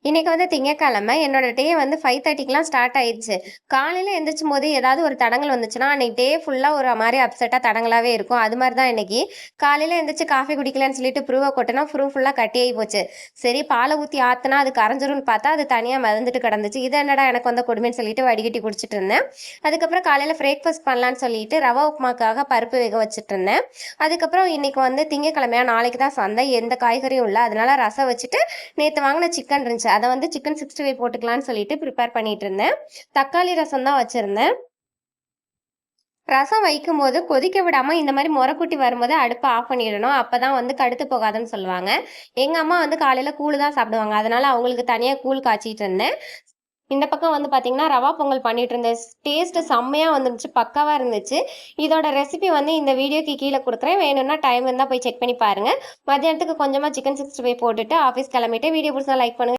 இன்னைக்கு வந்து திங்கட்கிழமை. என்னோட டே வந்து 5:30க்குலாம் ஸ்டார்ட் ஆயிடுச்சு. காலையில எந்திரிச்சும்போது ஏதாவது ஒரு தடங்கல் வந்துச்சுன்னா, அன்னைக்கு டே ஃபுல்லா ஒரு மாரி அப்செட்டா தடங்கலாவே இருக்கும். அது மாரி தான் இன்னைக்கு. காலையில எந்திரிச்சு காஃபி குடிக்கலன்னு சொல்லிட்டு ப்ரூவ கொட்டுனா, ப்ரூ ஃபுல்லா கட்டியாகி போச்சு. சரி பால ஊத்தி ஆத்துனா அது கரைஞ்சிரும்னு பார்த்தா, அது தனியா மிதந்துட்டு கிடந்துச்சு. இது என்னடா எனக்கு வந்த கொடுமைன்னு சொல்லிட்டு வடிகட்டி குடிச்சிட்டு இருந்தேன். அதுக்கப்புறம் காலையில பிரேக்ஃபாஸ்ட் பண்ணலான்னு சொல்லிட்டு ரவா உப்புமாக்காக பருப்பு வேக வச்சுட்டு இருந்தேன். அதுக்கப்புறம் இன்னைக்கு வந்து திங்கட்கிழமையா, நாளைக்கு தான் சந்தை. எந்த காய்கறியும் இல்ல. அதனால ரசம் வச்சுட்டு நேற்று வாங்கின சிக்கன் இருந்துச்சு, அதை வந்து சிக்கன் 65 போட்டுக்கலான்னு சொல்லிட்டு ப்ரிப்பேர் பண்ணிட்டு இருந்தேன். தக்காளி ரசம் தான் வச்சிருந்தேன். ரசம் வைக்கும்போது கொதிக்க விடாம இந்த மாதிரி முறைக்குட்டி வரும்போது அடுப்பை ஆஃப் பண்ணிடணும். அப்பதான் வந்து கடுத்து போகாதுன்னு சொல்லுவாங்க. எங்க அம்மா வந்து காலையில கூழ் தான் சாப்பிடுவாங்க. அதனால அவங்களுக்கு தனியா கூழ் காய்ச்சிட்டு இருந்தேன். இந்த பக்கம் வந்து பாத்தீங்கன்னா ரவா பொங்கல் பண்ணிட்டு இருந்தேன். டேஸ்ட் செம்மையா வந்துருந்துச்சு, பக்காவா இருந்துச்சு. இதோட ரெசிபி வந்து இந்த வீடியோக்கு கீழே கொடுக்குறேன். வேணும்னா டைம் இருந்தா போய் செக் பண்ணி பாருங்க. மத்தியானத்துக்கு கொஞ்சமா சிக்கன் 65 போட்டுட்டு ஆஃபீஸ் கிளம்பிட்டு வீடியோ பிடிச்சா லைக் பண்ணுங்க.